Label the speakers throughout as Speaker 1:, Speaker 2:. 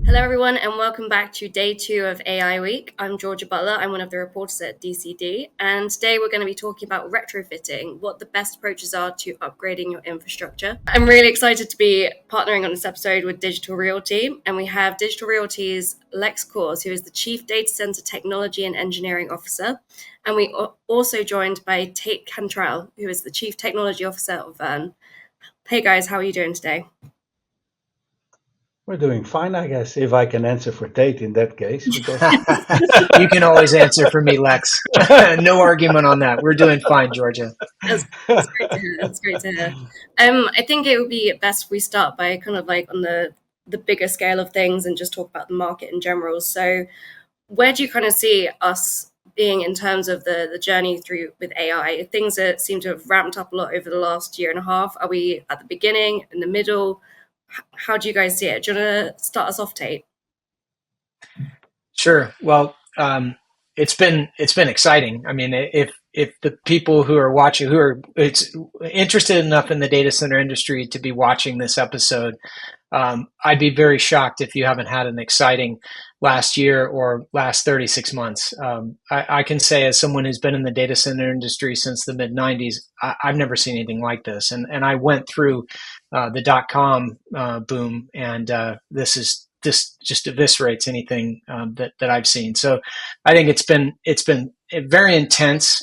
Speaker 1: Hello, everyone, and welcome back to day 2 of AI Week. I'm Georgia Butler. I'm one of the reporters at DCD, and today we're going to be talking about retrofitting, what the best approaches are to upgrading your infrastructure. I'm really excited to be partnering on this episode with Digital Realty, and we have Digital Realty's Lex Coors, who is the Chief Data Center Technology and Engineering Officer, and we are also joined by Tate Cantrell, who is the Chief Technology Officer of Vern. Hey guys, how are you doing today?
Speaker 2: We're doing fine, I guess, if I can answer for Tate in that case. Because
Speaker 3: You can always answer for me, Lex. No argument on that. We're doing fine, Georgia.
Speaker 1: That's great to hear. That's great to hear. I think it would be best if we start by kind of like on the bigger scale of things and just talk about the market in general. So, where do you kind of see us being in terms of the journey through with AI? Things that seem to have ramped up a lot over the last year and a half. Are we at the beginning, in the middle? How do you guys see it? Do you want to start us off, Tate?
Speaker 3: Sure. Well, it's been exciting. I mean, if the people who are watching, it's interested enough in the data center industry to be watching this episode, I'd be very shocked if you haven't had an exciting last year or last 36 months. I can say, as someone who's been in the data center industry since the mid 90s, I've never seen anything like this. And I went through the .com boom, and this just eviscerates anything that I've seen. So I think it's been very intense,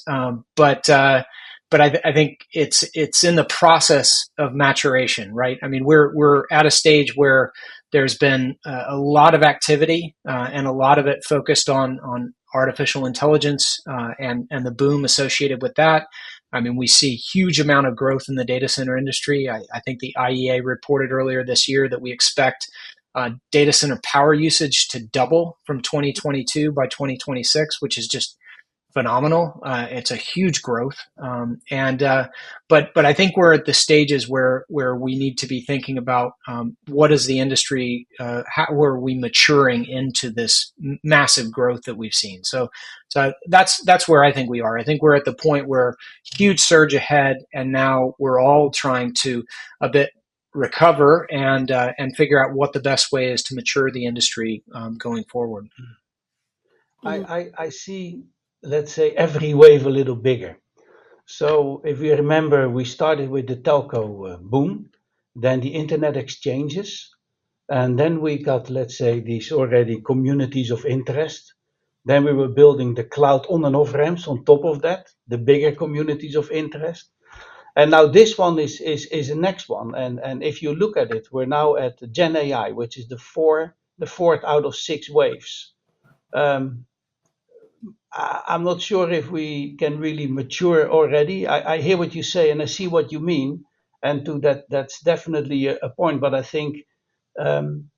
Speaker 3: but I think it's in the process of maturation, right? I mean, we're at a stage where there's been a lot of activity, and a lot of it focused on artificial intelligence, and the boom associated with that. I mean, we see huge amount of growth in the data center industry. I think the IEA reported earlier this year that we expect data center power usage to double from 2022 by 2026, which is just phenomenal. It's a huge growth, but I think we're at the stages where we need to be thinking about what is the industry, how are we maturing into this massive growth that we've seen. So that's where I think we are. I think we're at the point where huge surge ahead, and now we're all trying to a bit recover and figure out what the best way is to mature the industry going forward.
Speaker 2: I see, let's say, every wave a little bigger. So if you remember, we started with the telco boom, then the internet exchanges, and then we got, let's say, these already communities of interest. Then we were building the cloud on and off ramps on top of that, the bigger communities of interest. And now this one is the next one. And if you look at it, we're now at Gen AI, which is the fourth out of 6 waves. I'm not sure if we can really mature already. I hear what you say and I see what you mean, and to that's definitely a point. But I think um,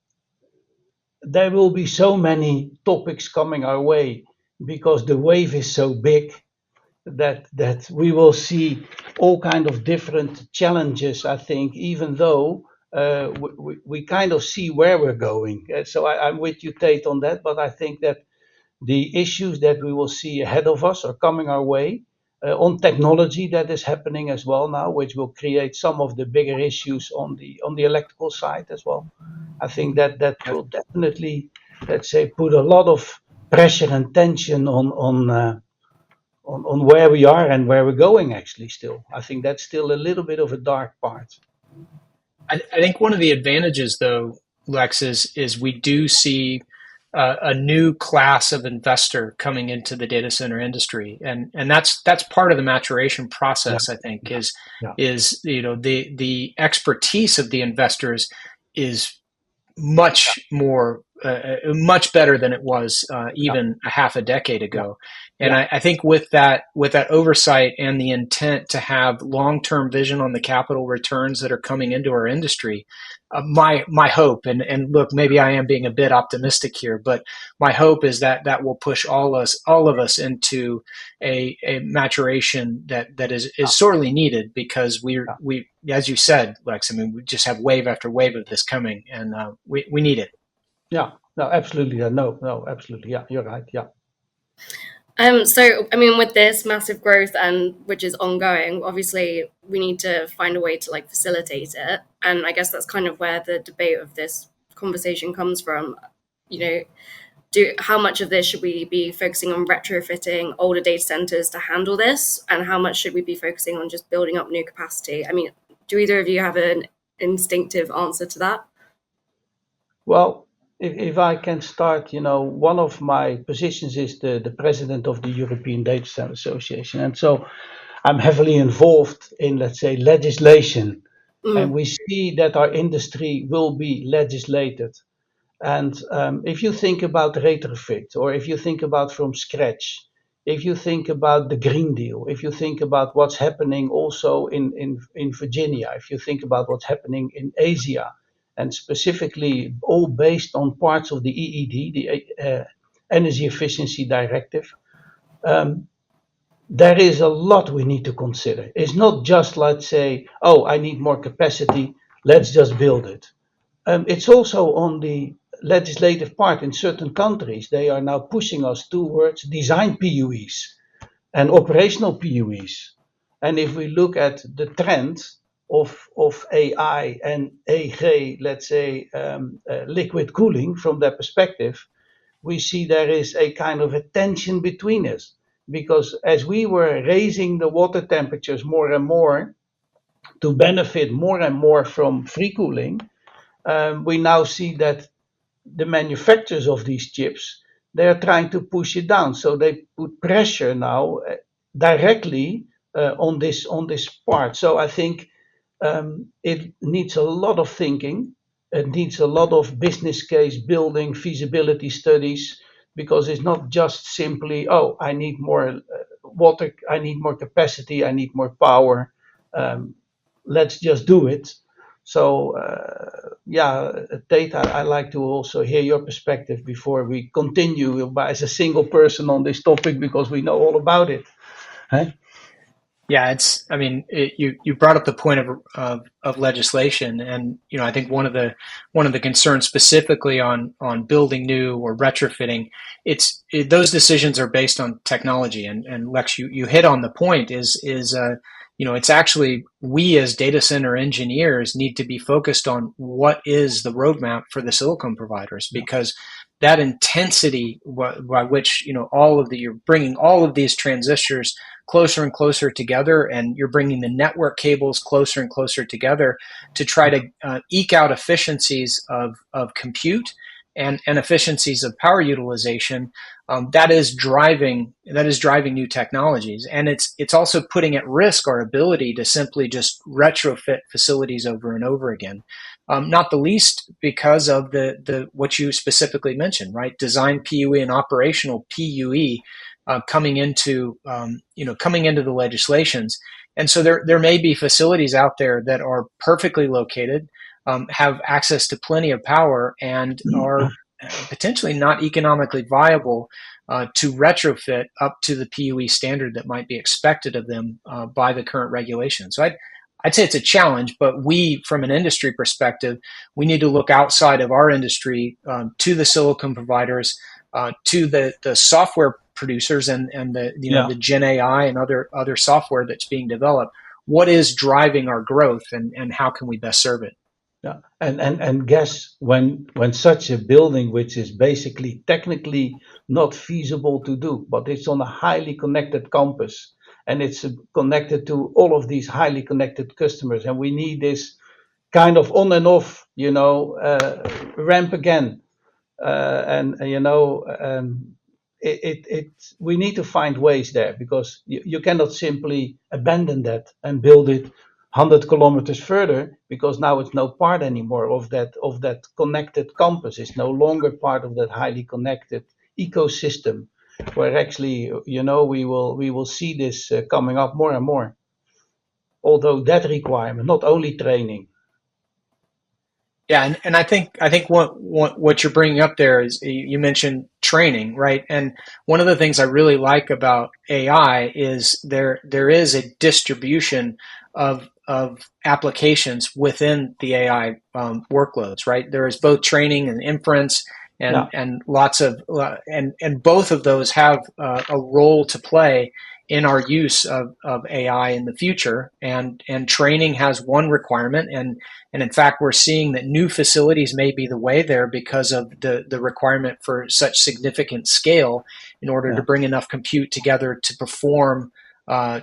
Speaker 2: there will be so many topics coming our way because the wave is so big that we will see all kind of different challenges. I think, even though we kind of see where we're going. So I'm with you, Tate, on that. But I think that the issues that we will see ahead of us are coming our way on technology that is happening as well now, which will create some of the bigger issues on the electrical side as well. I think that will definitely, let's say, put a lot of pressure and tension on where we are and where we're going. Actually, still, I think that's still a little bit of a dark part.
Speaker 3: I think one of the advantages, though, Lex, is we do see a new class of investor coming into the data center industry, and that's part of the maturation
Speaker 2: Yeah,
Speaker 3: process. I think
Speaker 2: yeah, yeah,
Speaker 3: is the expertise of the investors is much more much better than it was
Speaker 2: yeah,
Speaker 3: even a half a decade
Speaker 2: yeah,
Speaker 3: ago. And
Speaker 2: yeah.
Speaker 3: I think with that oversight and the intent to have long-term vision on the capital returns that are coming into our industry, my hope, and look, maybe I am being a bit optimistic here, but my hope is that will push all of us into a maturation that is sorely needed, because
Speaker 2: Yeah.
Speaker 3: we, as you said, Lex, I mean, we just have wave after wave of this coming, and we need it.
Speaker 2: Yeah, no, absolutely. No, absolutely. Yeah, you're right. Yeah.
Speaker 1: So, I mean, with this massive growth and which is ongoing, obviously we need to find a way to like facilitate it. And I guess that's kind of where the debate of this conversation comes from. how much of this should we be focusing on retrofitting older data centers to handle this, and how much should we be focusing on just building up new capacity? I mean, do either of you have an instinctive answer to that?
Speaker 2: Well, if I can start, one of my positions is the president of the European Data Center Association. And so I'm heavily involved in, let's say, legislation. And we see that our industry will be legislated. And if you think about retrofit, or if you think about from scratch, if you think about the Green Deal, if you think about what's happening also in Virginia, if you think about what's happening in Asia, and specifically all based on parts of the EED, the Energy Efficiency Directive, um, there is a lot we need to consider. It's not just, let's say, oh, I need more capacity, let's just build it. It's also on the legislative part in certain countries. They are now pushing us towards design PUEs and operational PUEs. And if we look at the trend of AI and AG, let's say, liquid cooling from that perspective, we see there is a kind of a tension between us. Because as we were raising the water temperatures more and more to benefit more and more from free cooling, we now see that the manufacturers of these chips, they are trying to push it down. So they put pressure now directly on this part. So I think it needs a lot of thinking. It needs a lot of business case building, feasibility studies, because it's not just simply, oh, I need more water, I need more capacity, I need more power. Um, let's just do it. So, yeah, Tate, I like to also hear your perspective before we continue as a single person on this topic, because we know all about it. Huh?
Speaker 3: Yeah, you brought up the point of legislation, and I think one of the concerns specifically on building new or retrofitting, those decisions are based on technology, and Lex, you hit on the point is it's actually we as data center engineers need to be focused on what is the roadmap for the silicon providers, because that intensity by which you're bringing all of these transistors closer and closer together, and you're bringing the network cables closer and closer together to try to eke out efficiencies of compute and efficiencies of power utilization. That is driving new technologies, and it's also putting at risk our ability to simply just retrofit facilities over and over again. Not the least because of the what you specifically mentioned, right? Design PUE and operational PUE coming into the legislations, and so there may be facilities out there that are perfectly located, have access to plenty of power, and are potentially not economically viable to retrofit up to the PUE standard that might be expected of them by the current regulations. So I'd say it's a challenge, but we, from an industry perspective, we need to look outside of our industry to the silicon providers, to the software producers, and the Gen AI and other software that's being developed. What is driving our growth, and how can we best serve it?
Speaker 2: Yeah, and guess when such a building, which is basically technically not feasible to do, but it's on a highly connected campus, and it's connected to all of these highly connected customers, and we need this kind of on and off, ramp again, and we need to find ways there, because you cannot simply abandon that and build it 100 kilometers further, because now it's no part anymore of that connected campus. It's no longer part of that highly connected ecosystem, where actually we will see this coming up more and more. Although that requirement, not only training.
Speaker 3: Yeah, and I think what you're bringing up there is you mentioned training, right? And one of the things I really like about AI is there is a distribution of applications within the AI workloads, right? There is both training and inference, and
Speaker 2: Yeah.
Speaker 3: lots of and both of those have a role to play in our use of AI in the future. And training has one requirement. And in fact, we're seeing that new facilities may be the way there because of the requirement for such significant scale in order to bring enough compute together to perform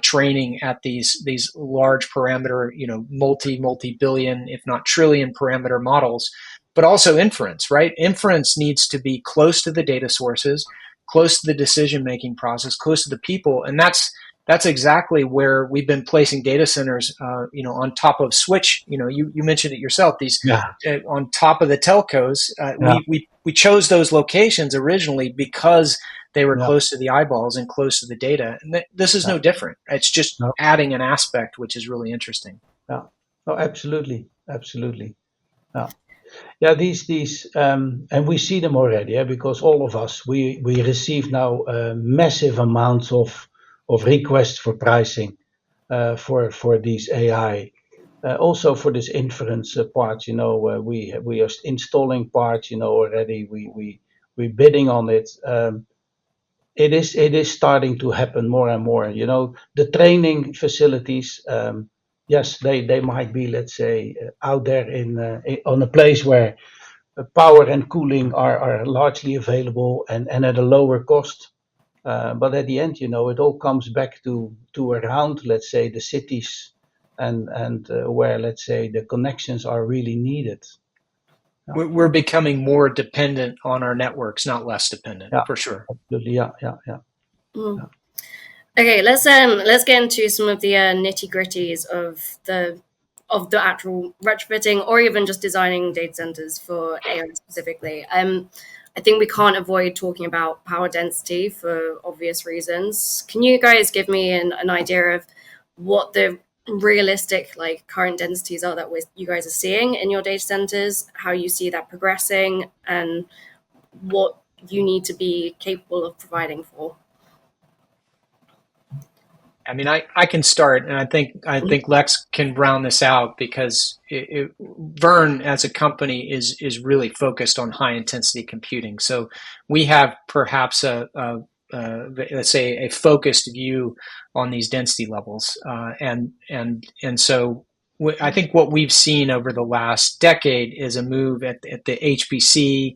Speaker 3: training at these large parameter, multi-billion, if not trillion parameter models, but also inference, right? Inference needs to be close to the data sources, close to the decision-making process, close to the people. And that's exactly where we've been placing data centers, on top of switch. You mentioned it yourself. These on top of the telcos. We chose those locations originally because they were close to the eyeballs and close to the data. And this is no different. It's just adding an aspect, which is really interesting.
Speaker 2: Yeah. Oh, absolutely. Yeah. Yeah, these and we see them already, because all of us we receive now massive amounts of requests for pricing for these AI, also for this inference part. We are installing parts, already. We bidding on it. It is starting to happen more and more. The training facilities. Yes, they might be, let's say, out there on a place where power and cooling are largely available and at a lower cost. But at the end, it all comes back to around, let's say, the cities and where, let's say, the connections are really needed. Yeah.
Speaker 3: We're becoming more dependent on our networks, not less dependent, for sure.
Speaker 2: Absolutely. Yeah.
Speaker 1: Mm. Okay, let's get into some of the nitty gritties of the actual retrofitting or even just designing data centers for AI specifically. I think we can't avoid talking about power density for obvious reasons. Can you guys give me an idea of what the realistic current densities are that you guys are seeing in your data centers, how you see that progressing, and what you need to be capable of providing for?
Speaker 3: I mean, I can start, and I think Lex can round this out because Vern as a company is really focused on high intensity computing. So we have perhaps let's say a focused view on these density levels, and so I think what we've seen over the last decade is a move at the HPC,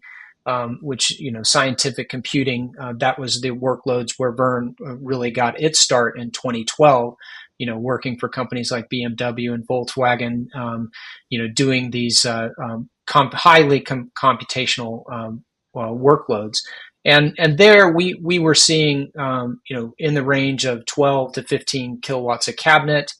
Speaker 3: which, scientific computing, that was the workloads where Vern really got its start in 2012, working for companies like BMW and Volkswagen, doing these highly computational workloads. And there we were seeing, in the range of 12 to 15 kilowatts a cabinet.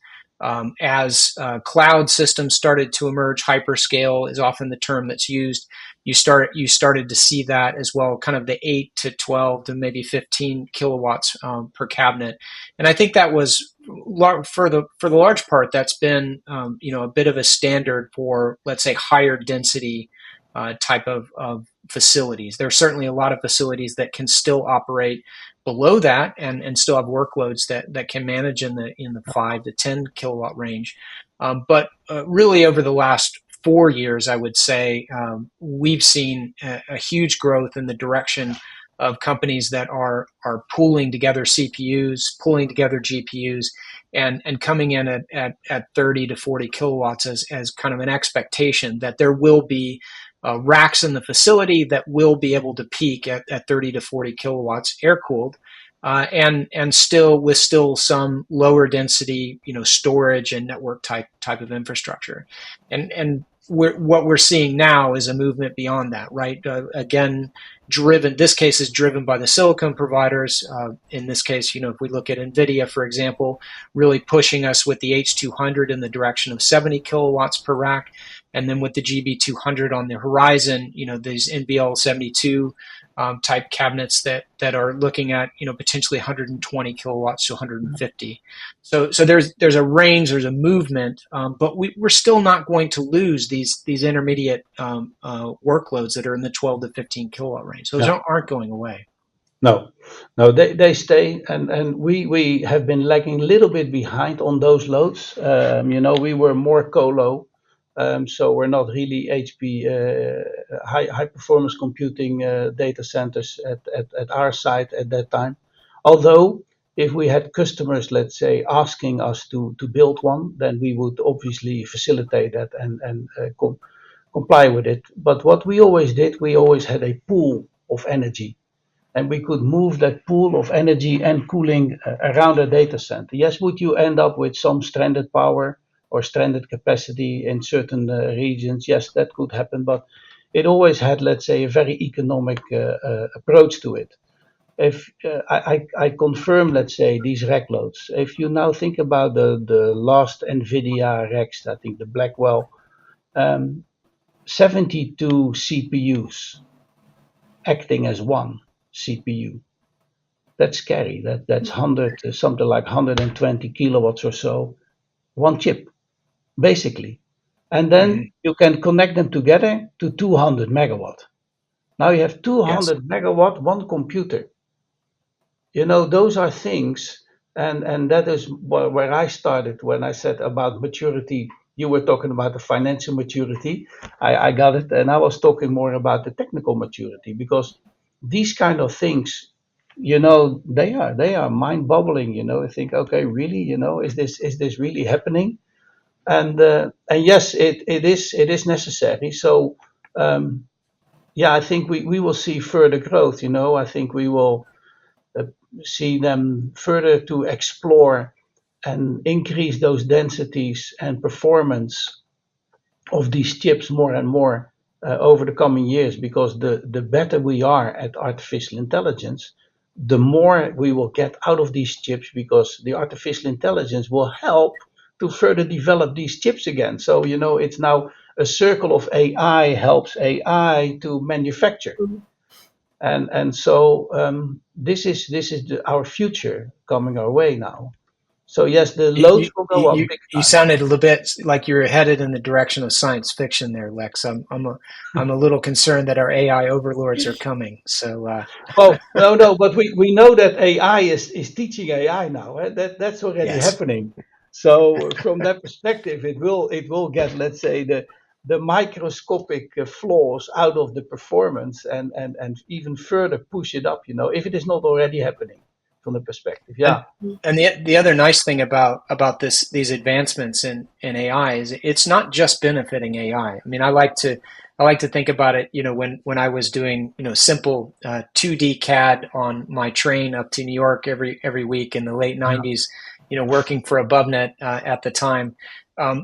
Speaker 3: As cloud systems started to emerge, hyperscale is often the term that's used. You started to see that as well, kind of the 8 to 12 to maybe 15 kilowatts per cabinet. And I think that was for the large part, that's been a bit of a standard for, let's say, higher density type of facilities. There are certainly a lot of facilities that can still operate below that and still have workloads that can manage in the 5 to 10 kilowatt range. But really over the last 4 years, I would say, we've seen a huge growth in the direction of companies that are pooling together CPUs, pulling together GPUs, and coming in at 30 to 40 kilowatts as kind of an expectation that there will be racks in the facility that will be able to peak at 30 to 40 kilowatts air cooled, and still with some lower density, storage and network type of infrastructure. And what we're seeing now is a movement beyond that, right? Again, this case is driven by the silicon providers. In this case, if we look at NVIDIA, for example, really pushing us with the H200 in the direction of 70 kilowatts per rack. And then with the GB200 on the horizon, these NVL72 type cabinets that are looking at, potentially 120 kilowatts to 150. So there's a range, there's a movement, but we're still not going to lose these intermediate workloads that are in the 12 to 15 kilowatt range. Those aren't going away.
Speaker 2: No, they stay, and we have been lagging a little bit behind on those loads. We were more colo. So we're not really HP high performance computing data centers at our site at that time. Although If we had customers, let's say, asking us to build one, then we would obviously facilitate that and comply with it. But what we always did, we always had a pool of energy, and we could move that pool of energy and cooling around a data center. Yes, would you end up with some stranded power or stranded capacity in certain regions? Yes, that could happen, but it always had, let's say, a very economic approach to it. If I confirm, let's say, these rack loads. If you now think about the last NVIDIA racks, I think the Blackwell, um, 72 CPUs acting as one CPU. That's scary. That's 100, something like 120 kilowatts or so, one chip, basically. And
Speaker 3: Hmm.
Speaker 2: then you can connect them together to 200 megawatt. Now you have
Speaker 3: Yes.
Speaker 2: 200 megawatt, one computer. Those are things, and that is where I started when I said about maturity. You were talking about the financial maturity. I got it, and I was talking more about the technical maturity because these kind of things, they are mind-boggling. I think, okay, really, is this really happening? And yes, it is necessary. So yeah, I think we will see further growth. I think we will uh, see them further to explore and increase those densities and performance of these chips more and more over the coming years, because the better we are at artificial intelligence, the more we will get out of these chips, because the artificial intelligence will help to further develop these chips again. So, it's now a circle of AI helps AI to manufacture. And so this is our future coming our way now. So yes, the loads
Speaker 3: You,
Speaker 2: will go up
Speaker 3: you
Speaker 2: big
Speaker 3: you
Speaker 2: time.
Speaker 3: sounded a little bit like you were headed in the direction of science fiction there, Lex. I'm a little concerned that our AI overlords are coming. So
Speaker 2: Well, no, but we know that AI is teaching AI now. That's already
Speaker 3: yes.
Speaker 2: happening. So from that perspective, it will get, let's say, the microscopic flaws out of the performance, and even further push it up. If it is not already happening from the perspective,
Speaker 3: And
Speaker 2: yeah,
Speaker 3: and the other nice thing about these advancements in AI is it's not just benefiting AI. I mean, I like to think about it. When I was doing simple 2D CAD on my train up to New York every week in the late
Speaker 2: yeah,
Speaker 3: '90s, working for AboveNet at the time.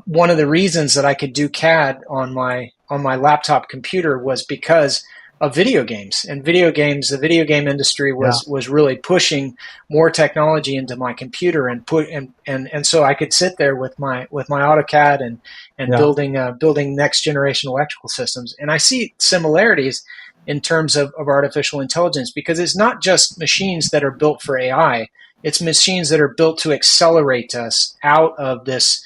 Speaker 3: One of the reasons that I could do CAD on my laptop computer was because of video games. And the video game industry
Speaker 2: yeah,
Speaker 3: was really pushing more technology into my computer, and so I could sit there with my AutoCAD and
Speaker 2: yeah,
Speaker 3: building next generation electrical systems. And I see similarities in terms of artificial intelligence, because it's not just machines that are built for AI. It's machines that are built to accelerate us out of this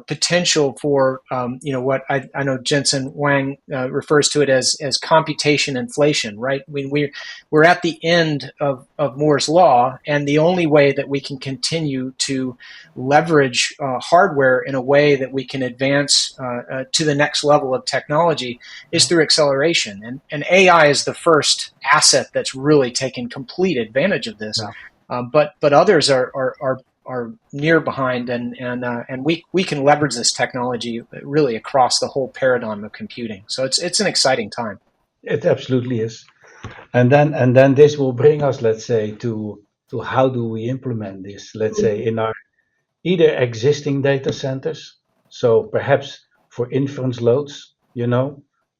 Speaker 3: potential for what I know Jensen Wang refers to it as computation inflation, right? I mean, we're at the end of Moore's law, and the only way that we can continue to leverage hardware in a way that we can advance to the next level of technology is
Speaker 2: yeah,
Speaker 3: through acceleration. And AI is the first asset that's really taken complete advantage of this.
Speaker 2: yeah.
Speaker 3: But others are near behind, and we can leverage this technology really across the whole paradigm of computing. So it's an exciting time.
Speaker 2: It absolutely is. And then this will bring us, let's say, to how do we implement this, let's say, in our either existing data centers, so perhaps for inference loads,
Speaker 3: Yes.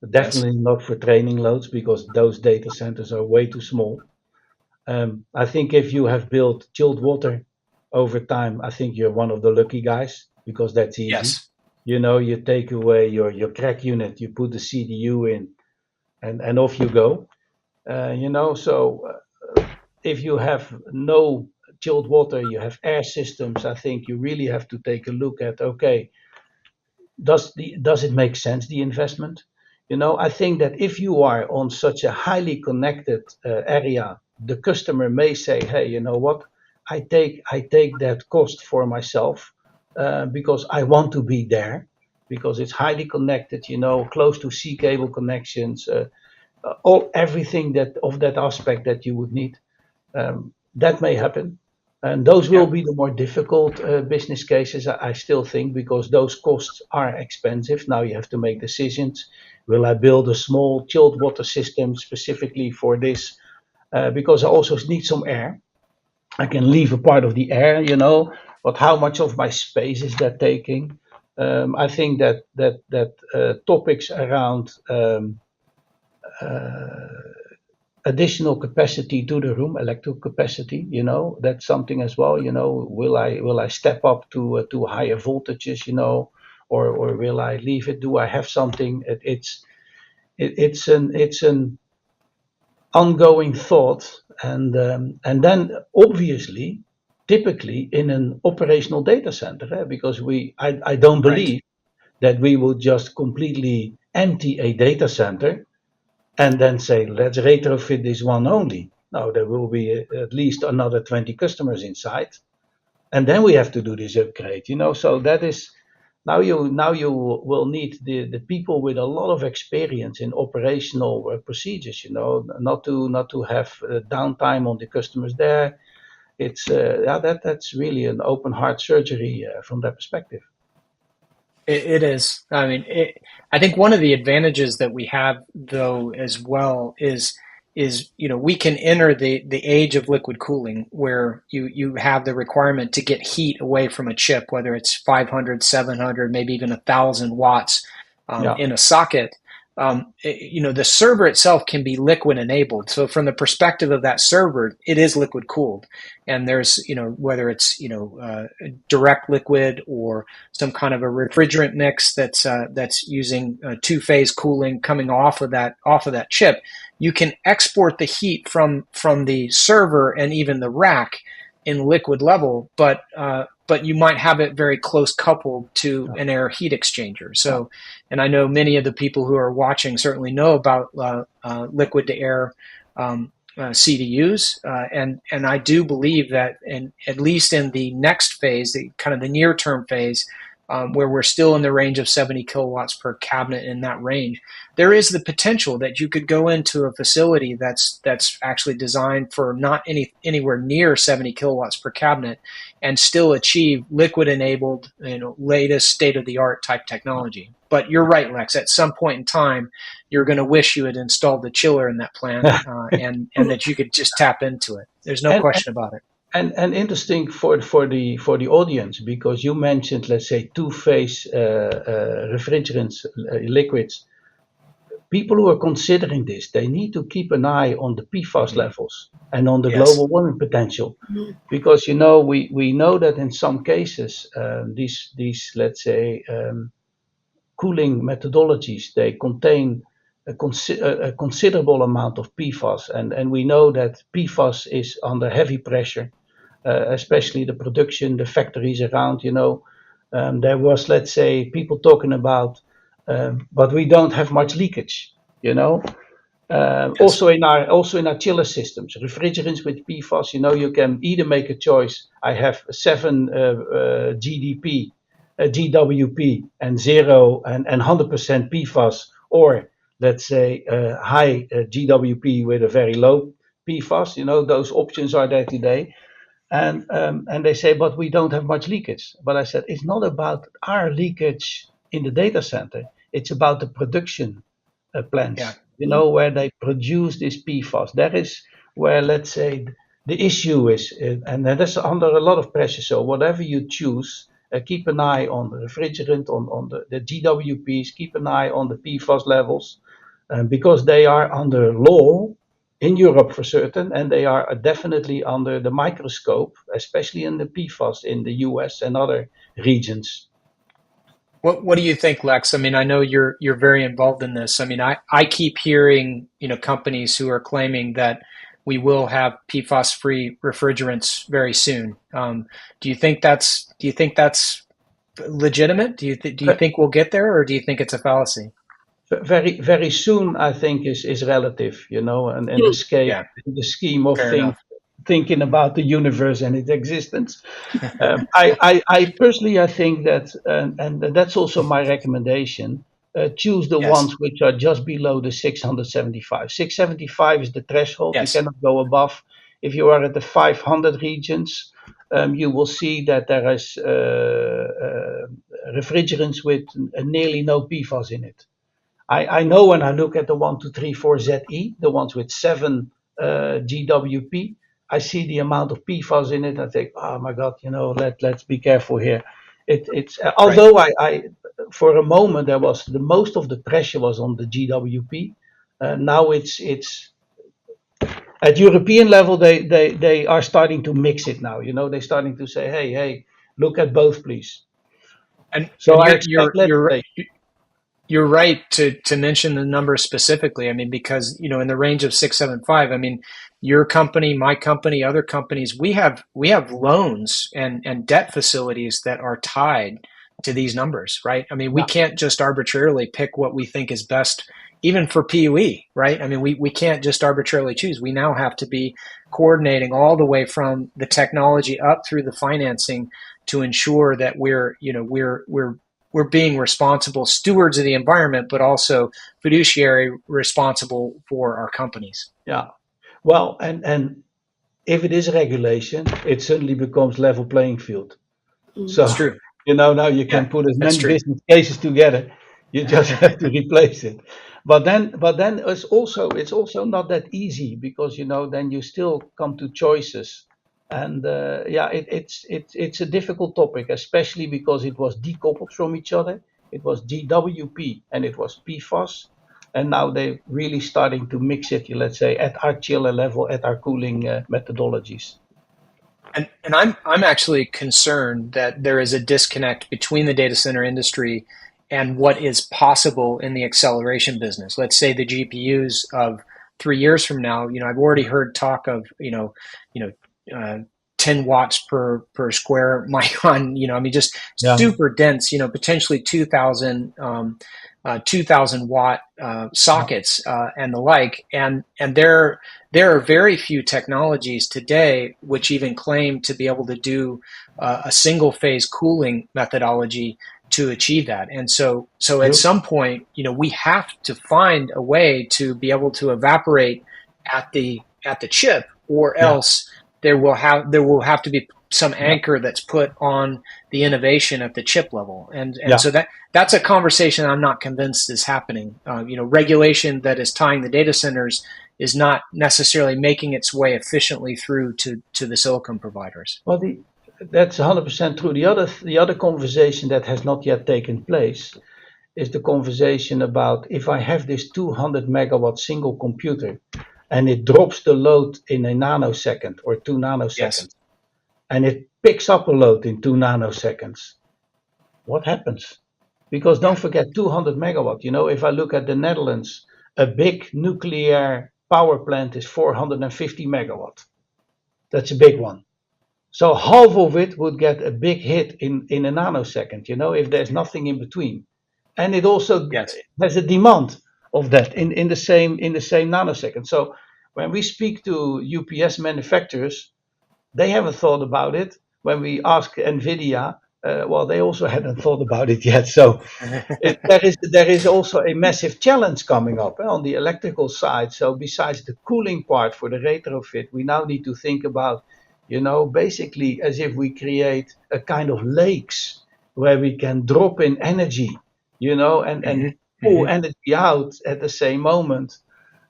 Speaker 2: definitely not for training loads, because those data centers are way too small. I think if you have built chilled water over time, I think you're one of the lucky guys, because that's easy.
Speaker 3: Yes.
Speaker 2: You take away your crack unit, you put the CDU in, and off you go. So if you have no chilled water, you have air systems. I think you really have to take a look at, okay, does it make sense, the investment? I think that if you are on such a highly connected area, the customer may say, hey, you know what? I take that cost for myself, because I want to be there, because it's highly connected, close to sea cable connections, everything that of that aspect that you would need. That may happen. And those
Speaker 3: Yeah.
Speaker 2: will be the more difficult business cases, I still think, because those costs are expensive. Now you have to make decisions. Will I build a small chilled water system specifically for this? Because I also need some air. I can leave a part of the air, but how much of my space is that taking? I think that topics around uh, additional capacity to the room, electrical capacity, that's something as well. Will I step up to higher voltages, or will I leave it? Do I have something? It's an ongoing thought, and then obviously, typically in an operational data center, because I don't
Speaker 3: Right.
Speaker 2: believe that we will just completely empty a data center and then say, let's retrofit this one only. No, there will be at least another 20 customers inside. And then we have to do this upgrade, So that is now you will need the people with a lot of experience in operational procedures, not to have downtime on the customers there. It's yeah, that's really an open heart surgery from that perspective.
Speaker 3: It is. I mean, I think one of the advantages that we have, though, as well, is we can enter the age of liquid cooling where you have the requirement to get heat away from a chip, whether it's 500, 700, maybe even 1,000 watts
Speaker 2: Yeah.
Speaker 3: in a socket. The server itself can be liquid enabled. So from the perspective of that server, it is liquid cooled, and there's whether it's direct liquid or some kind of a refrigerant mix that's using two-phase cooling coming off of that chip. You can export the heat from the server and even the rack in liquid level, but you might have it very close coupled to
Speaker 2: Yeah.
Speaker 3: an air heat exchanger.
Speaker 2: Yeah.
Speaker 3: So, and I know many of the people who are watching certainly know about liquid to air CDUs, and I do believe that, at least in the next phase, the kind of the near term phase, where we're still in the range of 70 kilowatts per cabinet, in that range, there is the potential that you could go into a facility that's actually designed for not anywhere near 70 kilowatts per cabinet, and still achieve liquid enabled, latest state of the art type technology. But you're right, Lex. At some point in time, you're going to wish you had installed the chiller in that plant, and that you could just tap into it. There's no
Speaker 2: and
Speaker 3: question about it.
Speaker 2: and interesting for the audience, because you mentioned, let's say, two-phase refrigerants, liquids. People who are considering this, they need to keep an eye on the PFAS
Speaker 3: Mm-hmm.
Speaker 2: levels and on the
Speaker 3: Yes.
Speaker 2: global warming potential, because we know that in some cases, these let's say cooling methodologies, they contain a considerable amount of PFAS, and we know that PFAS is under heavy pressure, especially the production, the factories around. There was, let's say, people talking about, but we don't have much leakage. You know,
Speaker 3: Yes.
Speaker 2: also in our chiller systems, refrigerants with PFAS. You can either make a choice. I have 7 GDP, GWP, and 100% PFAS, or let's say high GWP with a very low PFAS. Those options are there today. And they say, but we don't have much leakage. But I said, it's not about our leakage in the data center. It's about the production
Speaker 3: Yeah.
Speaker 2: plants, where they produce this PFAS. That is where, let's say, the issue is, and that is under a lot of pressure. So whatever you choose, keep an eye on the refrigerant, on the GWPs, keep an eye on the PFAS levels, because they are under law in Europe for certain, and they are definitely under the microscope, especially in the PFAS in the US and other regions.
Speaker 3: What do you think, Lex? I mean, I know you're very involved in this. I mean, I keep hearing, companies who are claiming that we will have PFAS free refrigerants very soon. Do you think that's legitimate? Do you think we'll get there, or do you think it's a fallacy?
Speaker 2: Very, very soon, I think, is relative, and in the scale,
Speaker 3: Yeah,
Speaker 2: in the scheme of
Speaker 3: fair
Speaker 2: things,
Speaker 3: enough.
Speaker 2: thinking about the universe and its existence. I personally, I think that, and that's also my recommendation. Choose the
Speaker 3: Yes.
Speaker 2: ones which are just below the 675. 675 is the threshold. You
Speaker 3: Yes.
Speaker 2: cannot go above. If you are at the 500 regions, you will see that there is refrigerants with nearly no PFAS in it. I know when I look at the 1234ZE, the ones with 7 GWP, I see the amount of PFAS in it. I think, oh my God, let's be careful here. It's
Speaker 3: Right.
Speaker 2: although I for a moment there was the most of the pressure was on the GWP. Now it's at European level they are starting to mix it now. They're starting to say, hey, look at both, please.
Speaker 3: And
Speaker 2: So I
Speaker 3: you're
Speaker 2: expect
Speaker 3: you're you're
Speaker 2: legislation.
Speaker 3: you're right to mention the number specifically. I mean, because in the range of 675. I mean, your company, my company, other companies, we have loans and debt facilities that are tied to these numbers, right? I mean, we
Speaker 2: Yeah,
Speaker 3: can't just arbitrarily pick what we think is best, even for PUE, right? I mean, we can't just arbitrarily choose. We now have to be coordinating all the way from the technology up through the financing to ensure that we're being responsible stewards of the environment, but also fiduciary responsible for our companies.
Speaker 2: yeah. Well, and if it is regulation, it suddenly becomes level playing field.
Speaker 1: Mm.
Speaker 3: It's
Speaker 2: So,
Speaker 3: true.
Speaker 2: now you
Speaker 3: Yeah,
Speaker 2: can put as
Speaker 3: that's
Speaker 2: many
Speaker 3: true.
Speaker 2: business cases together. You just have to replace it. But then it's also not that easy because then you still come to choices. And yeah, it's a difficult topic, especially because it was decoupled from each other. It was GWP and it was PFAS, and now they're really starting to mix it. Let's say at our chiller level, at our cooling methodologies.
Speaker 3: And I'm actually concerned that there is a disconnect between the data center industry and what is possible in the acceleration business. Let's say the GPUs of 3 years from now. I've already heard talk of uh, 10 watts per square micron. I mean, just
Speaker 2: Yeah.
Speaker 3: super dense. Potentially 2,000 watt
Speaker 2: Yeah.
Speaker 3: sockets and the like. And there are very few technologies today which even claim to be able to do a single phase cooling methodology to achieve that. And so at
Speaker 2: True.
Speaker 3: some point, we have to find a way to be able to evaporate at the chip, or
Speaker 2: Yeah.
Speaker 3: else there will have to be some
Speaker 2: Yeah.
Speaker 3: anchor that's put on the innovation at the chip level. And
Speaker 2: Yeah.
Speaker 3: so that's a conversation I'm not convinced is happening. Regulation that is tying the data centers is not necessarily making its way efficiently through to the silicon providers.
Speaker 2: Well, that's 100% true. The other conversation that has not yet taken place is the conversation about if I have this 200 megawatt single computer and it drops the load in a nanosecond or 2 nanoseconds,
Speaker 3: Yes.
Speaker 2: and it picks up a load in 2 nanoseconds, what happens? Because don't
Speaker 3: Yeah.
Speaker 2: forget 200 megawatt. If I look at the Netherlands, a big nuclear power plant is 450 megawatt. That's a big one. So half of it would get a big hit in a nanosecond, if there's nothing in between. And it also
Speaker 3: Yes.
Speaker 2: has a demand of that in the same nanosecond. So when we speak to UPS manufacturers, they haven't thought about it. When we ask NVIDIA, well, they also hadn't thought about it yet. So there is also a massive challenge coming up on the electrical side. So besides the cooling part for the retrofit, we now need to think about, basically as if we create a kind of lakes where we can drop in energy, and
Speaker 3: Hmm.
Speaker 2: pull
Speaker 3: Hmm.
Speaker 2: energy out at the same moment.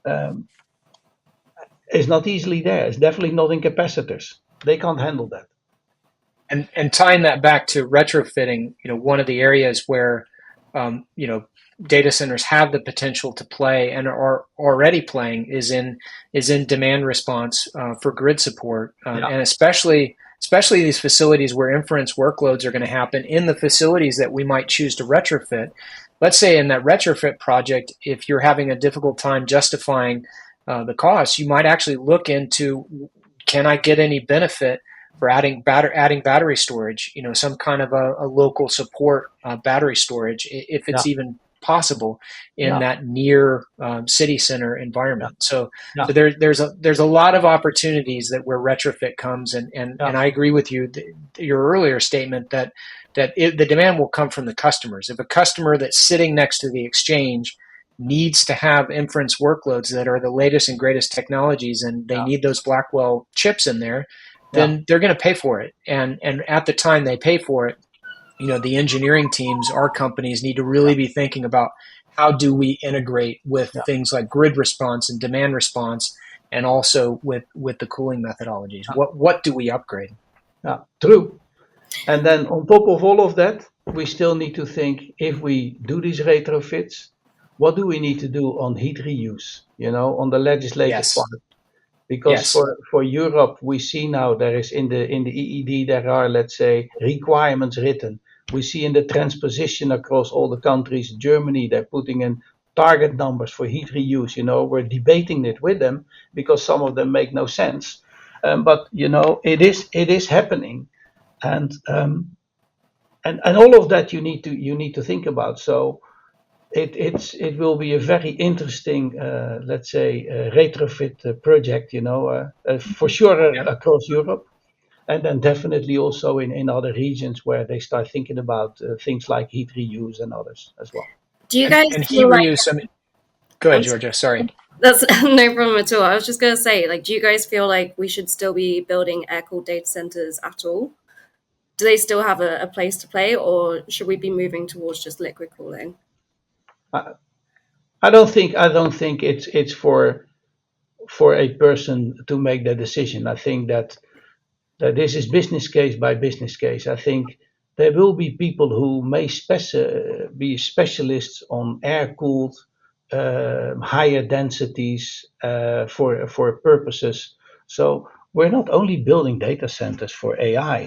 Speaker 2: Um, it's not easily there. It's definitely not in capacitors. They can't handle that.
Speaker 3: And tying that back to retrofitting, one of the areas where data centers have the potential to play and are already playing is in demand response for grid support,
Speaker 2: Yeah,
Speaker 3: and especially these facilities where inference workloads are going to happen in the facilities that we might choose to retrofit. Let's say in that retrofit project, if you're having a difficult time justifying the cost, you might actually look into, can I get any benefit for adding battery storage, some kind of a local support battery storage, if
Speaker 2: yeah,
Speaker 3: it's even possible in
Speaker 2: yeah,
Speaker 3: that near city center
Speaker 2: yeah,
Speaker 3: environment. So
Speaker 2: yeah,
Speaker 3: there's a lot of opportunities that where retrofit comes, and
Speaker 2: yeah,
Speaker 3: and I agree with you, your earlier statement that the demand will come from the customers. If a customer that's sitting next to the exchange needs to have inference workloads that are the latest and greatest technologies, and they
Speaker 2: yeah,
Speaker 3: need those Blackwell chips in there,
Speaker 2: Yeah.
Speaker 3: then they're going to pay for it. And at the time they pay for it, the engineering teams, our companies need to really be thinking about how do we integrate with
Speaker 2: Yeah.
Speaker 3: things like grid response and demand response, and also with the cooling methodologies.
Speaker 2: Yeah.
Speaker 3: What do we upgrade?
Speaker 2: Yeah. True. And then on top of all of that, we still need to think, if we do these retrofits, what do we need to do on heat reuse, on the legislative
Speaker 3: Yes.
Speaker 2: part? Because
Speaker 3: Yes.
Speaker 2: for Europe, we see now there is in the EED, there are, let's say, requirements written. We see in the transposition across all the countries, Germany, they're putting in target numbers for heat reuse. We're debating it with them because some of them make no sense. But it is happening, and and all of that you need to think about. So it will be a very interesting, let's say, retrofit project, for sure
Speaker 3: Yeah.
Speaker 2: across Europe, and then definitely also in other regions where they start thinking about things like heat reuse and others as well.
Speaker 1: Do you
Speaker 3: And
Speaker 1: guys
Speaker 3: and heat
Speaker 1: feel like
Speaker 3: reuse. I mean, go ahead,
Speaker 1: I'm
Speaker 3: Georgia. Sorry.
Speaker 1: that's no problem at all. I was just gonna say, like, do you guys feel like we should still be building air cooled data centers at all? Do they still have a place to play, or should we be moving towards just liquid cooling?
Speaker 2: I, I don't think it's for a person to make that decision. I think that this is business case by business case. I think there will be people who may be specialists on air cooled, higher densities, for purposes. So we're not only building data centers for AI.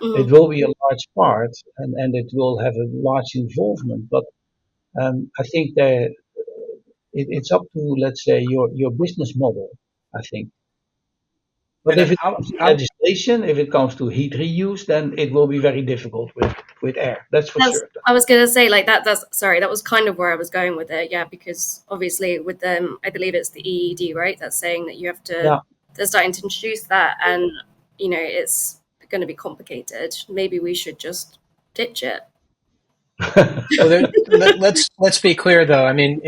Speaker 2: It
Speaker 1: Mm,
Speaker 2: will be a large part, and it will have a large involvement. But I think that it's up to, let's say, your business model, I think. But
Speaker 3: And
Speaker 2: if
Speaker 3: then
Speaker 2: it comes to legislation, if it comes to heat reuse, then it will be very difficult with air. That's for
Speaker 1: that's
Speaker 2: sure.
Speaker 1: I was gonna say like that. That's sorry. That was kind of where I was going with it. Yeah, because obviously with them, I believe it's the EED, right? That's saying that you have to.
Speaker 2: Yeah.
Speaker 1: They're starting to introduce that, and it's going to be complicated. Maybe we should just ditch it.
Speaker 3: Well, let's be clear though. I mean,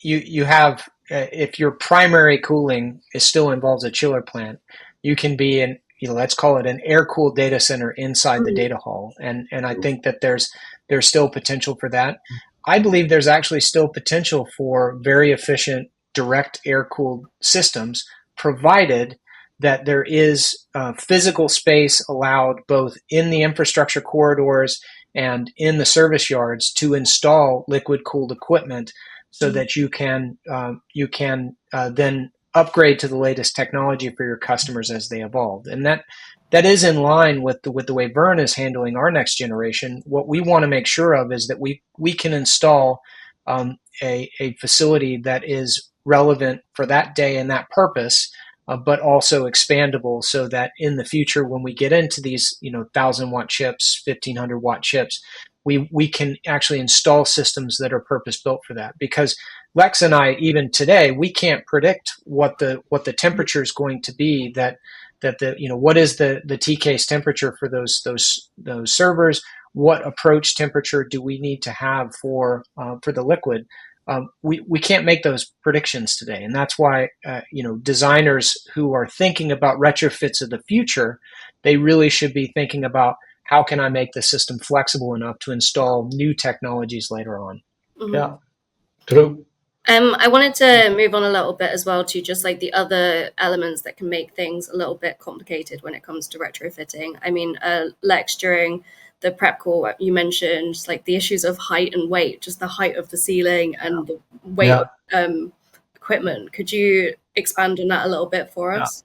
Speaker 3: you have, if your primary cooling is still involves a chiller plant, you can be in, let's call it an air cooled data center inside the
Speaker 1: Mm,
Speaker 3: data hall, and I think that there's still potential for that. I believe there's actually still potential for very efficient direct air cooled systems, provided that there is physical space allowed both in the infrastructure corridors and in the service yards to install liquid cooled equipment, so
Speaker 1: mm,
Speaker 3: that you can then upgrade to the latest technology for your customers as they evolve. And that is in line with the way Vern is handling our next generation. What we want to make sure of is that we can install a facility that is relevant for that day and that purpose, but also expandable, so that in the future, when we get into these 1,000 watt chips, 1,500 watt chips, we can actually install systems that are purpose built for that. Because Lex and I, even today, we can't predict what the temperature is going to be, that what is the T case temperature for those servers. What approach temperature do we need to have for the liquid? We can't make those predictions today, and that's why designers who are thinking about retrofits of the future, they really should be thinking about, how can I make the system flexible enough to install new technologies later on.
Speaker 1: mhm.
Speaker 2: Yeah. True.
Speaker 1: I wanted to move on a little bit as well to just like the other elements that can make things a little bit complicated when it comes to retrofitting. I mean, Lex, during the prep call, you mentioned like the issues of height and weight, just the height of the ceiling and the weight
Speaker 2: Yeah.
Speaker 1: of equipment. Could you expand on that a little bit for
Speaker 2: Yeah.
Speaker 1: us?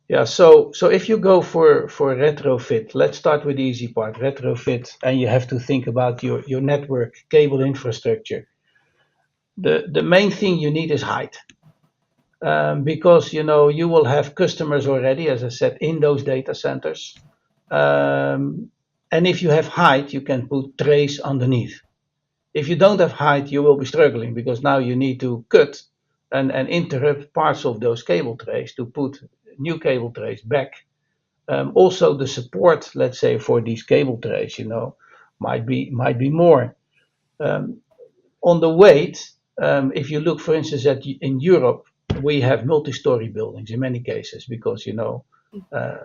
Speaker 2: Yeah. So if you go for retrofit, let's start with the easy part. Retrofit, and you have to think about your network cable infrastructure. The main thing you need is height. Because you will have customers already, as I said, in those data centers. Um, and if you have height, you can put trays underneath. If you don't have height, you will be struggling, because now you need to cut and interrupt parts of those cable trays to put new cable trays back. Also, the support, let's say, for these cable trays, might be more. Um, on the weight, if you look, for instance, in Europe, we have multi-story buildings in many cases, because uh,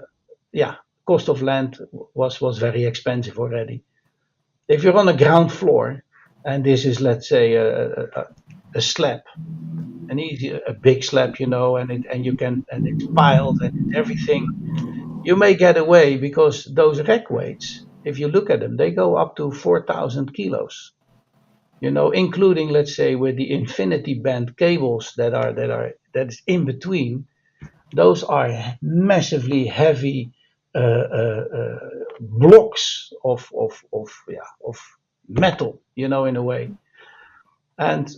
Speaker 2: yeah, cost of land was very expensive already. If you're on a ground floor, and this is, let's say, a slab, a big slab, and you can, and it's piled and everything, you may get away because those rack weights, if you look at them, they go up to 4,000 kilos. Including, let's say, with the infinity band cables that is in between. Those are massively heavy blocks of metal, in a way. And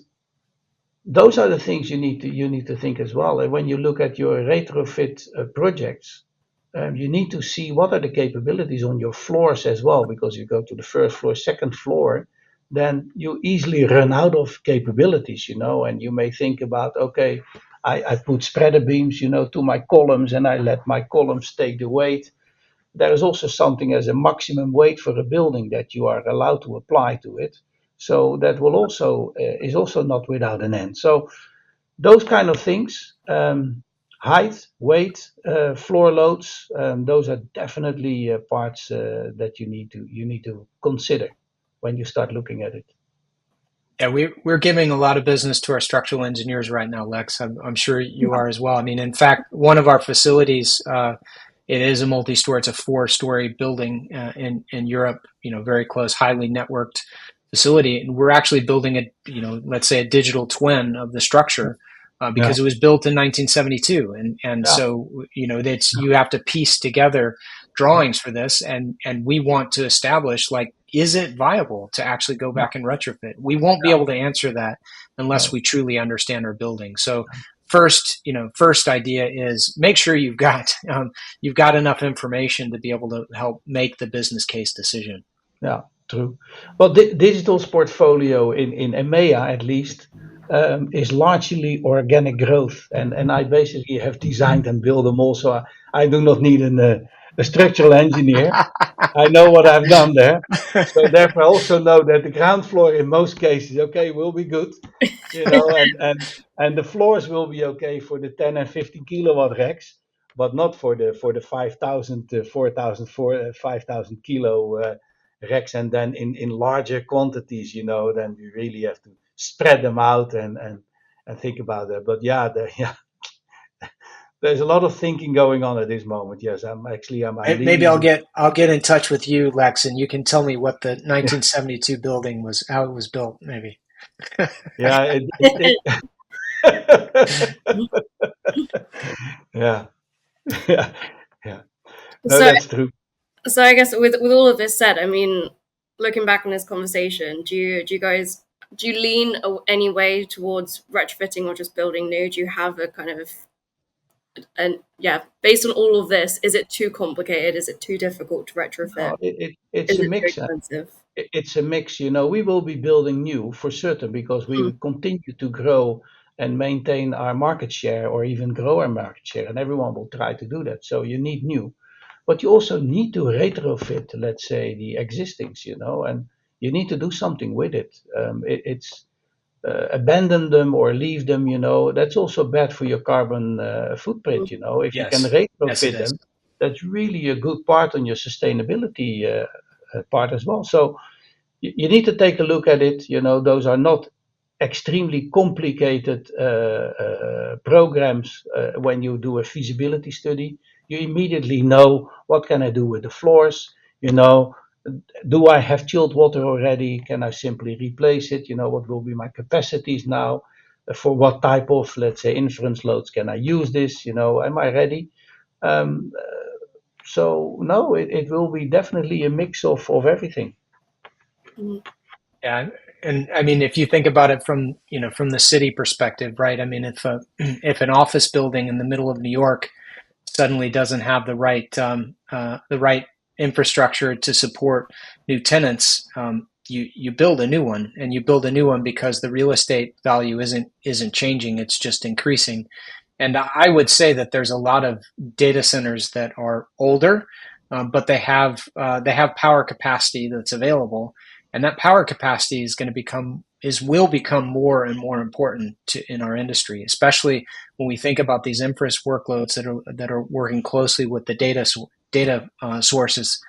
Speaker 2: those are the things you need to think as well. And when you look at your retrofit projects, you need to see what are the capabilities on your floors as well, because you go to the first floor, second floor, then you easily run out of capabilities, and you may think about, okay, I put spreader beams, to my columns, and I let my columns take the weight. There is also something as a maximum weight for a building that you are allowed to apply to it. So that will also is also not without an end. So those kind of things, height, weight, floor loads, those are definitely parts that you need to consider when you start looking at it.
Speaker 3: Yeah, we're giving a lot of business to our structural engineers right now, Lex. I'm sure you are as well. I mean, in fact, one of our facilities, it is a multi-story. It's a 4-story building in Europe. Very close, highly networked facility, and we're actually building let's say a digital twin of the structure
Speaker 2: Yeah,
Speaker 3: because it was built in 1972, and
Speaker 2: yeah,
Speaker 3: so that's you have to piece together drawings for this, and we want to establish, like, is it viable to actually go
Speaker 2: yeah,
Speaker 3: back and retrofit? We won't be
Speaker 2: yeah.
Speaker 3: able to answer that unless
Speaker 2: No,
Speaker 3: we truly understand our building. So first idea is make sure you've got enough information to be able to help make the business case decision.
Speaker 2: yeah, true. Well, Digital's portfolio in EMEA at least is largely organic growth, and I basically have designed and built them also. I do not need a structural engineer. I know what I've done there. So therefore, I also know that the ground floor in most cases, okay, will be good, and the floors will be okay for the 10 and 15 kilowatt racks, but not for the 5,000, 4,000, 5,000 kilo racks, and then in larger quantities, then we really have to spread them out and think about that. But yeah, yeah, there's a lot of thinking going on at this moment. Yes, I'm
Speaker 3: Maybe
Speaker 2: leading
Speaker 3: I'll
Speaker 2: the.
Speaker 3: get in touch with you, Lex, and you can tell me what the 1972 building was, how it was built, maybe.
Speaker 2: Yeah, yeah, yeah, yeah. No,
Speaker 1: So,
Speaker 2: that's true.
Speaker 1: so I guess with all of this said, I mean, looking back on this conversation, do you lean any way towards retrofitting or just building new? Do you have a kind of and yeah, based on all of this, is it too complicated? Is it too difficult to retrofit?
Speaker 2: No, it's
Speaker 1: Is
Speaker 2: a
Speaker 1: it too
Speaker 2: mix.
Speaker 1: expensive?
Speaker 2: It's a mix. We will be building new for certain because we
Speaker 1: Mm,
Speaker 2: will continue to grow and maintain our market share or even grow our market share, and everyone will try to do that. So you need new, but you also need to retrofit, let's say, the existings, and you need to do something with it. It's abandon them or leave them, that's also bad for your carbon footprint. If you can
Speaker 3: Yes, yes, it
Speaker 2: retrofit
Speaker 3: is.
Speaker 2: them, that's really a good part on your sustainability part as well. So you need to take a look at it. Those are not extremely complicated programs. When you do a feasibility study, you immediately know what can I do with the floors. You know, do I have chilled water already? Can I simply replace it? What will be my capacities now? For what type of, let's say, inference loads can I use this? Am I ready? Um, so no, it will be definitely a mix of everything.
Speaker 1: mm,
Speaker 3: Yeah, and I mean, if you think about it from from the city perspective, right? I mean, if an office building in the middle of New York suddenly doesn't have the right infrastructure to support new tenants, you build a new one, and you build a new one because the real estate value isn't changing; it's just increasing. And I would say that there's a lot of data centers that are older, but they have power capacity that's available, and that power capacity is going to become is will become more and more important in our industry, especially when we think about these inference workloads that are working closely with the data sources.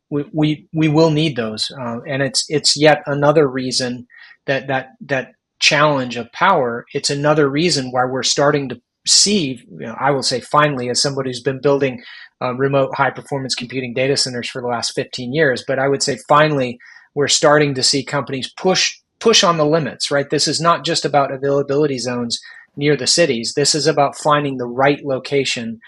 Speaker 3: We will need those, and it's yet another reason that challenge of power. It's another reason why we're starting to see, I will say finally, as somebody who's been building remote high performance computing data centers for the last 15 years, but I would say finally we're starting to see companies push on the limits, right? This is not just about availability zones near the cities. This is about finding the right location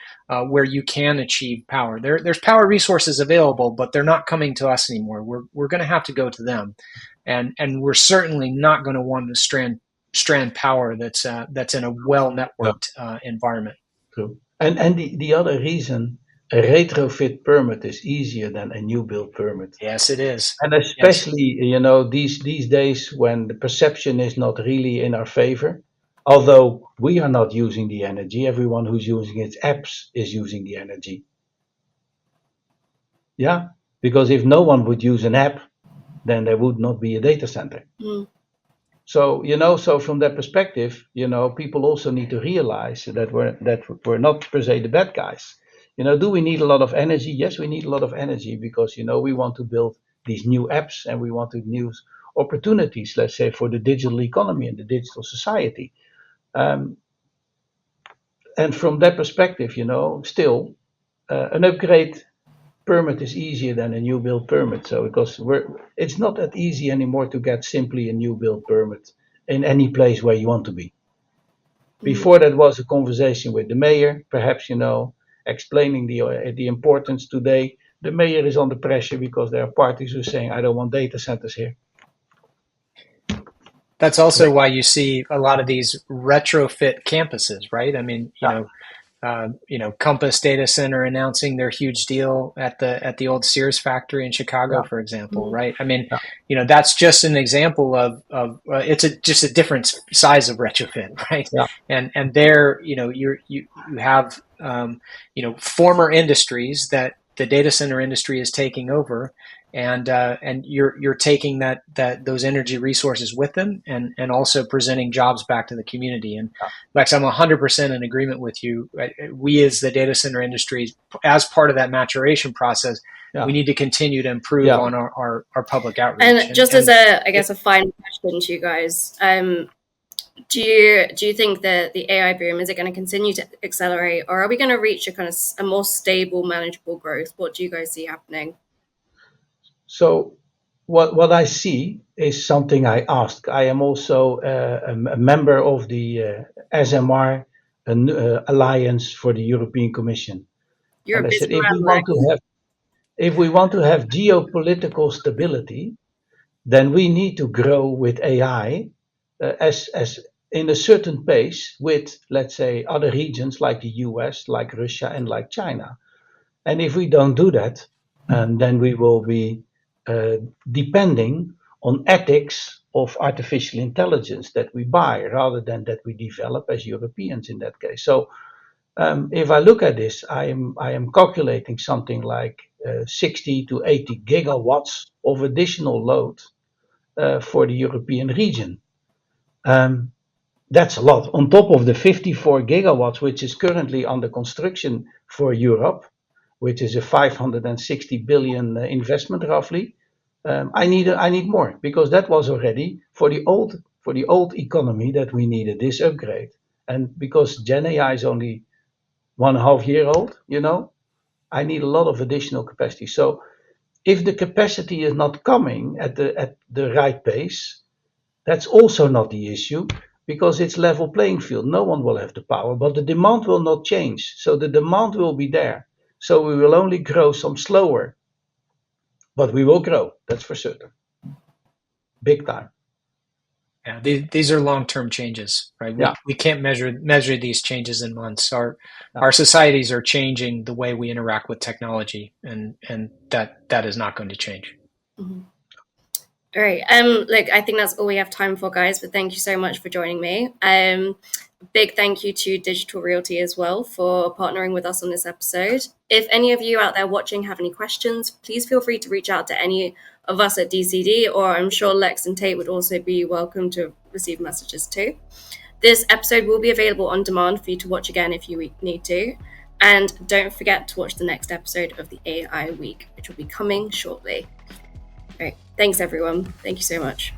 Speaker 3: where you can achieve power. There's power resources available, but they're not coming to us anymore. We're going to have to go to them, and we're certainly not going to want to strand power that's in a well networked environment.
Speaker 2: True. And the other reason, a retrofit permit is easier than a new build permit.
Speaker 3: Yes, it is.
Speaker 2: And especially, these days when the perception is not really in our favor, although we are not using the energy, everyone who's using its apps is using the energy. Yeah, because if no one would use an app, then there would not be a data center.
Speaker 1: Mm.
Speaker 2: So, so from that perspective, people also need to realize that we're not per se the bad guys. Do we need a lot of energy? Yes, we need a lot of energy because, we want to build these new apps and we want to use opportunities, let's say, for the digital economy and the digital society. And from that perspective, still an upgrade permit is easier than a new build permit. So because it's not that easy anymore to get simply a new build permit in any place where you want to be. Before that was a conversation with the mayor, perhaps, explaining the importance. Today the mayor is under pressure because there are parties who are saying, I don't want data centers here.
Speaker 3: That's also why you see a lot of these retrofit campuses, right? I mean, Compass Data Center announcing their huge deal at the old Sears factory in Chicago, for example, right? I mean, that's just an example of it's just a different size of retrofit, right?
Speaker 2: Yeah.
Speaker 3: And there, you have former industries that the data center industry is taking over, and you're taking those energy resources with them, and also presenting jobs back to the community. And Lex, I'm 100% in agreement with you. We, as the data center industry, as part of that maturation process, we need to continue to improve on our public outreach.
Speaker 1: And just as a final question to you guys, do you think that the AI boom, is it going to continue to accelerate, or are we going to reach a more stable, manageable growth? What do you guys see happening?
Speaker 2: So what I see is something I asked. I am also a member of the SMR Alliance for the European Commission.
Speaker 1: You're
Speaker 2: and
Speaker 1: a
Speaker 2: I said,
Speaker 1: busy man,
Speaker 2: if we want to have geopolitical stability, then we need to grow with AI as in a certain pace with, let's say, other regions like the US, like Russia, and like China. And if we don't do that, then we will be depending on ethics of artificial intelligence that we buy rather than that we develop as Europeans in that case. So if I look at this, I am calculating something like 60 to 80 gigawatts of additional load for the European region. That's a lot on top of the 54 gigawatts, which is currently under construction for Europe, which is a 560 billion investment roughly. I need more because that was already for the old economy that we needed this upgrade. And because Gen AI is only 1.5 year old, I need a lot of additional capacity. So if the capacity is not coming at the right pace, that's also not the issue because it's level playing field. No one will have the power, but the demand will not change. So the demand will be there. So we will only grow some slower, but we will grow. That's for certain. Big time.
Speaker 3: Yeah, these are long-term changes, right? We can't measure these changes in months. Our societies are changing the way we interact with technology, and that is not going to change.
Speaker 1: Mm-hmm. All right. I think that's all we have time for, guys. But thank you so much for joining me. Big thank you to Digital Realty as well for partnering with us on this episode. If any of you out there watching have any questions, please feel free to reach out to any of us at DCD, or I'm sure Lex and Tate would also be welcome to receive messages too. This episode will be available on demand for you to watch again if you need to. And don't forget to watch the next episode of the AI Week, which will be coming shortly. All right. Thanks, everyone. Thank you so much.